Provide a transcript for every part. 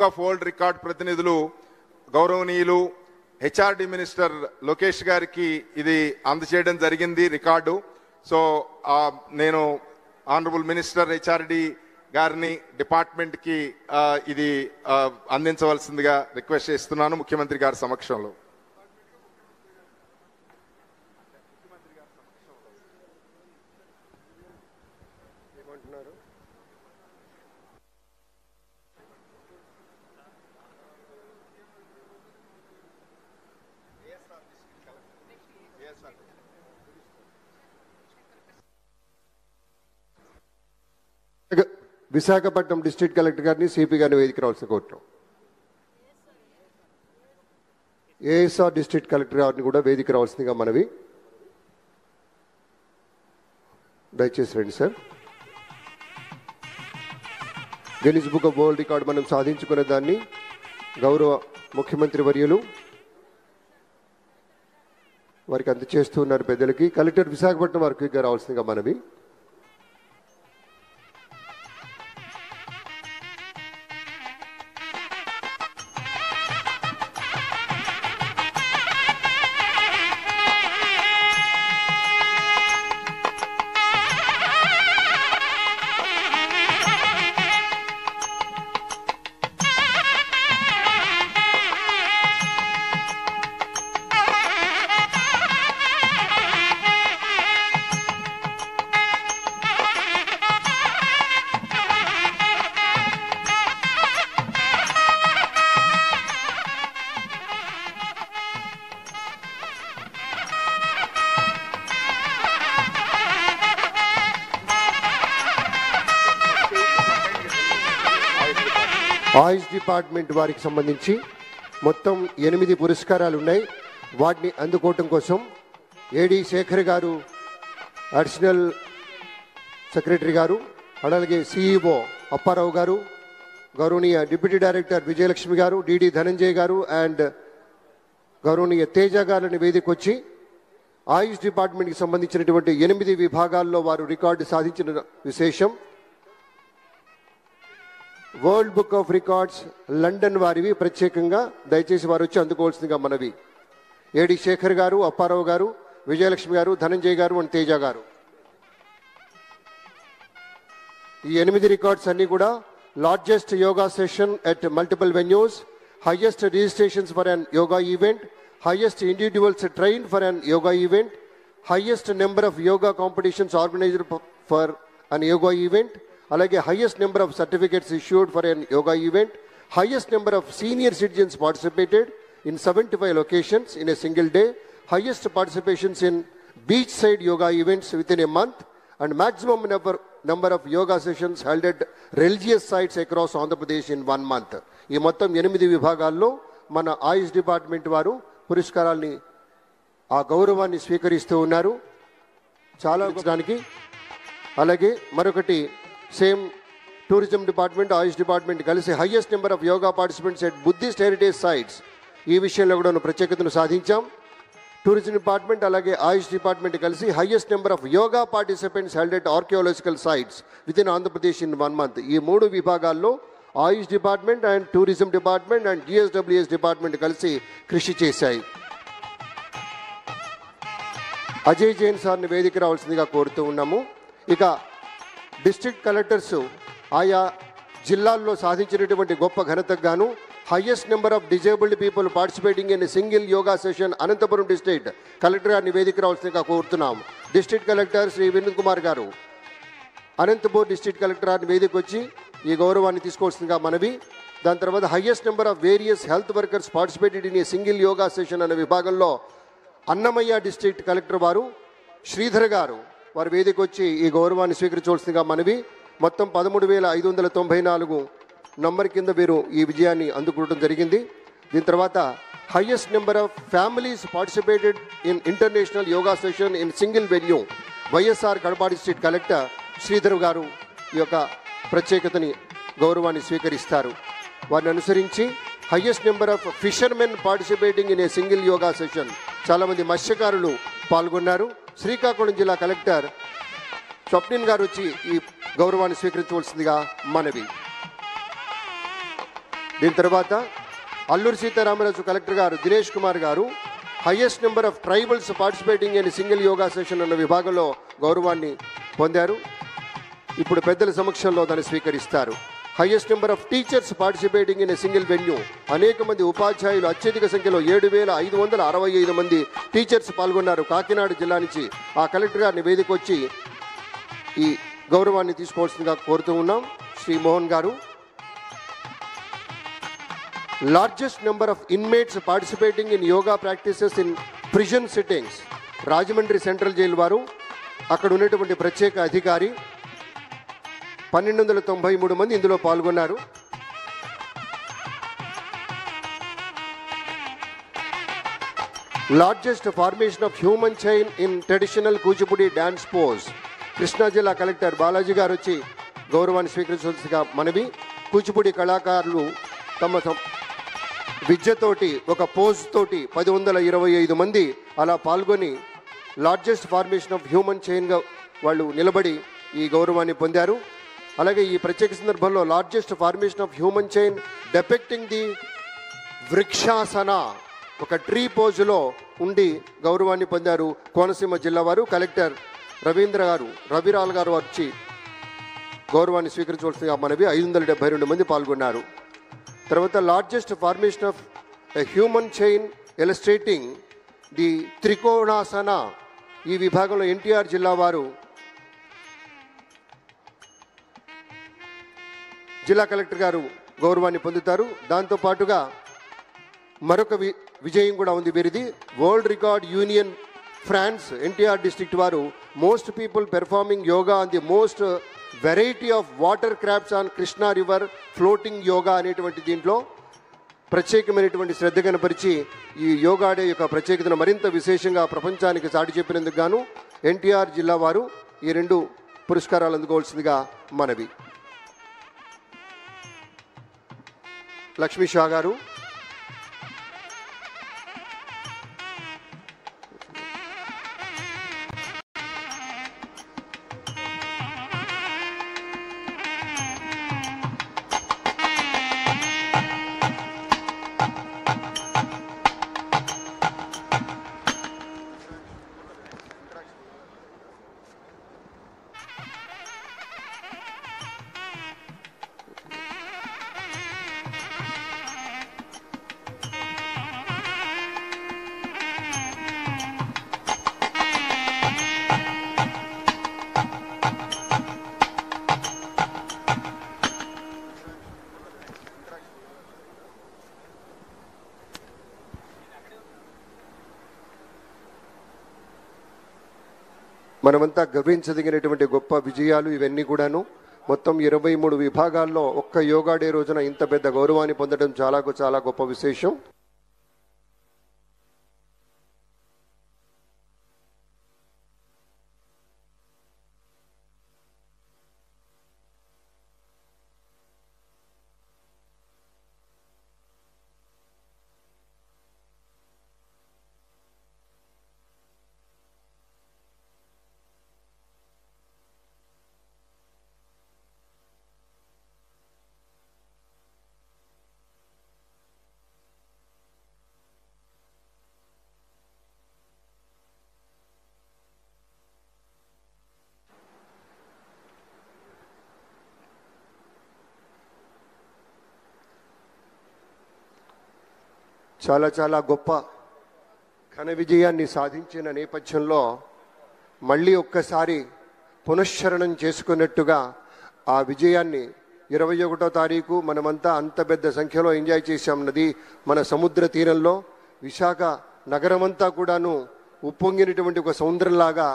Of world record ప్రతినిధులు గౌరవనీయులు HRD minister Lokesh గారికి ఇది అందజేయడం జరిగింది రికార్డు. సో నేను ఆనరబుల్ మినిస్టర్ హెచ్ఆర్డి గారిని డిపార్ట్మెంట్ కి ఇది అందించవలసిందిగా రిక్వెస్ట్ చేస్తున్నాను ముఖ్యమంత్రి గారి సమక్షంలో. విశాఖపట్నం డిస్ట్రిక్ట్ కలెక్టర్ గారిని సిపి గారిని వేదిక రావాల్సిన కోరుతున్నాం. ఏఎస్ఆర్ డిస్ట్రిక్ట్ కలెక్టర్ గారిని కూడా వేదిక రావాల్సిందిగా మనవి. దయచేసి రండి sir. Guinness book of world record మనం సాధించుకునే దాన్ని గౌరవ ముఖ్యమంత్రి వర్యులు వారికి అందజేస్తూ ఉన్నారు. పెద్దలకి కలెక్టర్ విశాఖపట్నం వారికి రావాల్సిందిగా మనవి. ఆయుష్ డిపార్ట్మెంట్ వారికి సంబంధించి మొత్తం 8 పురస్కారాలు ఉన్నాయి. వాటిని అందుకోవటం కోసం ఏడి శేఖర్ గారు, అడిషనల్ సెక్రటరీ గారు, అలాగే సిఇఓ అప్పారావు గారు, గౌరవనీయ డిప్యూటీ డైరెక్టర్ విజయలక్ష్మి గారు, డిడి ధనంజయ్ గారు అండ్ గౌరవనీయ తేజ గారిని వేదిక వచ్చి ఆయుష్ డిపార్ట్మెంట్కి సంబంధించినటువంటి 8 విభాగాల్లో వారు రికార్డు సాధించిన విశేషం. World book of records London వారివి ప్రత్యేకంగా దయచేసి వారు వచ్చి అందుకోవాల్సిందిగా మనవి. ఏడి శేఖర్ గారు, అప్పారావు గారు, విజయలక్ష్మి గారు, ధనంజయ్ గారు అండ్ తేజ గారు. ఈ 8 రికార్డ్స్ అన్ని కూడా largest yoga session at multiple venues, highest registrations for an yoga event, highest individuals trained for an yoga event, highest number of yoga competitions organised for an yoga event, అలాగే highest number of certificates issued for an yoga event, highest number of senior citizens participated in 75 locations in a single day, highest participations in beach side yoga events within a month and maximum number of yoga sessions held at religious sites across Andhra Pradesh in 1 month. ఈ మొత్తం 8 విభాగాల్లో మన ఆయుష్ department వారు పురస్కారాల్ని ఆ గౌరవాన్ని స్వీకరిస్తూ ఉన్నారు. చాలా దానికి అలాగే మరొకటి same tourism department, Ayush department కలిసి highest number of yoga participants at Buddhist heritage sites ఈ విషయంలో కూడా ప్రత్యేకతను సాధించాం. టూరిజం డిపార్ట్మెంట్ అలాగే ఆయుష్ డిపార్ట్మెంట్ కలిసి highest number of yoga participants held at archaeological sites within Andhra Pradesh in 1 month. ఈ 3 విభాగాల్లో Ayush department and tourism department and GSWS department కలిసి కృషి చేశాయి. అజయ్ జైన్ సార్ని వేదిక రావాల్సిందిగా కోరుతూ ఉన్నాము. ఇక డిస్ట్రిక్ట్ కలెక్టర్స్ ఆయా జిల్లాల్లో సాధించినటువంటి గొప్ప ఘనతకు గాను highest number of disabled people participating in single yoga session Anantapuram district collector గారిని వేదిక రావాల్సిందిగా కోరుతున్నాం. డిస్ట్రిక్ట్ కలెక్టర్ శ్రీ వినోద్ కుమార్ గారు అనంతపూర్ డిస్ట్రిక్ట్ కలెక్టర్ గారిని వేదిక వచ్చి ఈ గౌరవాన్ని తీసుకోవాల్సిందిగా మనవి. దాని తర్వాత highest number of various health workers participated in a single yoga session అనే విభాగంలో అన్నమయ్య డిస్ట్రిక్ట్ కలెక్టర్ వారు శ్రీధర్ గారు వారి వేదిక వచ్చి ఈ గౌరవాన్ని స్వీకరించవలసిందిగా మనవి. మొత్తం 13,594 నంబర్ కింద వీరు ఈ విజయాన్ని అందుకోవడం జరిగింది. దీని తర్వాత highest number of families participated in international yoga session in single venue YSR Kadapa district collector Sridhar గారు ఈ యొక్క ప్రత్యేకతని గౌరవాన్ని స్వీకరిస్తారు. వారిని అనుసరించి highest number of fishermen participating in a single yoga session చాలామంది మత్స్యకారులు పాల్గొన్నారు. శ్రీకాకుళం జిల్లా కలెక్టర్ స్వప్నిన్ గారు వచ్చి ఈ గౌరవాన్ని స్వీకరించవలసిందిగా మనవి. దీని తర్వాత అల్లూరి సీతారామరాజు కలెక్టర్ గారు దినేష్ కుమార్ గారు highest number of tribals participating in single yoga session అన్న విభాగంలో గౌరవాన్ని పొందారు. ఇప్పుడు పెద్దల సమక్షంలో దాన్ని స్వీకరిస్తారు. Highest number of teachers participating in a single venue, అనేక మంది ఉపాధ్యాయులు అత్యధిక సంఖ్యలో 7,565 మంది టీచర్స్ పాల్గొన్నారు. కాకినాడ జిల్లా నుంచి ఆ కలెక్టర్ గారిని వేదిక వచ్చి ఈ గౌరవాన్ని తీసుకోవాల్సిందిగా కోరుతూ ఉన్నాం. శ్రీ మోహన్ గారు. Largest number of inmates participating in yoga practices in prison sittings, Rajahmundry central jail వారు, అక్కడ ఉన్నటువంటి ప్రత్యేక అధికారి 1293 మంది ఇందులో పాల్గొన్నారు. Largest formation of human chain in traditional Kuchipudi dance pose, Krishna జిల్లా కలెక్టర్ బాలాజీ గారు వచ్చి గౌరవాన్ని స్వీకరించవలసిగా మనవి. కూచిపూడి కళాకారులు తమ విద్యతోటి ఒక పోజ్ తోటి 125 మంది అలా పాల్గొని లార్జెస్ట్ ఫార్మేషన్ ఆఫ్ హ్యూమన్ చైన్గా వాళ్ళు నిలబడి ఈ గౌరవాన్ని పొందారు. అలాగే ఈ ప్రత్యేక సందర్భంలో largest formation of human chain depicting the vrikshasana, ఒక ట్రీ పోజులో ఉండి గౌరవాన్ని పొందారు కోనసీమ జిల్లా వారు. కలెక్టర్ రవిరాల్ గారు వచ్చి గౌరవాన్ని స్వీకరించవలసిన మనవి. 572 మంది పాల్గొన్నారు. తర్వాత largest formation of human chain illustrating the trikonasana, ఈ విభాగంలో ఎన్టీఆర్ జిల్లా వారు జిల్లా కలెక్టర్ గారు గౌరవాన్ని పొందుతారు. దాంతోపాటుగా మరొక విజయం కూడా ఉంది వీరిది. World record union France NTR district వారు most people performing yoga on the most variety of water crafts on Krishna river floating yoga అనేటువంటి దీంట్లో ప్రత్యేకమైనటువంటి శ్రద్ధ కనపరిచి ఈ యోగా డే యొక్క ప్రత్యేకతను మరింత విశేషంగా ప్రపంచానికి చాటి చెప్పినందుకు గాను ఎన్టీఆర్ జిల్లా వారు ఈ 2 పురస్కారాలు అందుకోవాల్సిందిగా మనవి. లక్ష్మీ షా గారు. మనమంతా గర్వించదగినటువంటి గొప్ప విజయాలు ఇవన్నీ కూడాను. మొత్తం 23 విభాగాల్లో ఒక్క యోగా డే రోజున ఇంత పెద్ద గౌరవాన్ని పొందడం చాలా గొప్ప విశేషం. చాలా గొప్ప ఘన విజయాన్ని సాధించిన నేపథ్యంలో మళ్ళీ ఒక్కసారి పునశ్చరణం చేసుకున్నట్టుగా ఆ విజయాన్ని 21వ తారీఖు మనమంతా అంత పెద్ద సంఖ్యలో ఎంజాయ్ చేశామన్నది మన సముద్ర తీరంలో విశాఖ నగరమంతా కూడాను ఉప్పొంగినటువంటి ఒక సౌందర్యంలాగా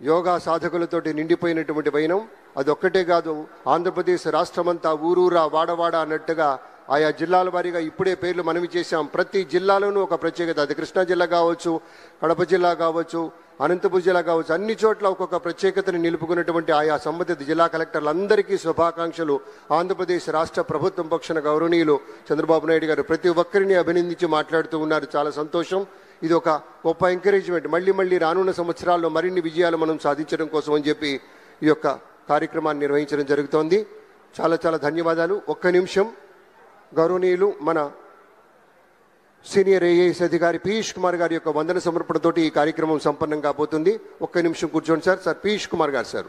యోగా సాధకులతోటి నిండిపోయినటువంటి వైనం. అదొక్కటే కాదు, ఆంధ్రప్రదేశ్ రాష్ట్రమంతా ఊరూరా వాడవాడ అన్నట్టుగా ఆయా జిల్లాల వారీగా ఇప్పుడే పేర్లు మనవి చేశాం. ప్రతి జిల్లాలోనూ ఒక ప్రత్యేకత, అది కృష్ణా జిల్లా కావచ్చు, కడప జిల్లా కావచ్చు, అనంతపురం జిల్లా కావచ్చు, అన్ని చోట్ల ఒక్కొక్క ప్రత్యేకతను నిలుపుకున్నటువంటి ఆయా సంబంధిత జిల్లా కలెక్టర్లందరికీ శుభాకాంక్షలు. ఆంధ్రప్రదేశ్ రాష్ట్ర ప్రభుత్వం పక్షాన గౌరవనీయులు చంద్రబాబు నాయుడు గారు ప్రతి ఒక్కరిని అభినందించి మాట్లాడుతూ ఉన్నారు. చాలా సంతోషం. ఇది ఒక గొప్ప ఎంకరేజ్మెంట్. మళ్ళీ రానున్న సంవత్సరాల్లో మరిన్ని విజయాలు మనం సాధించడం కోసం అని చెప్పి ఈ యొక్క కార్యక్రమాన్ని నిర్వహించడం జరుగుతోంది. చాలా ధన్యవాదాలు. ఒక్క నిమిషం గౌరవనీయులు మన సీనియర్ ఐఏఎస్ అధికారి పీయూష్ కుమార్ గారి యొక్క వందన సమర్పణతోటి ఈ కార్యక్రమం సంపన్నం కాబోతుంది. ఒక్క నిమిషం కూర్చోండి సార్. పీయూష్ కుమార్ గారు సార్.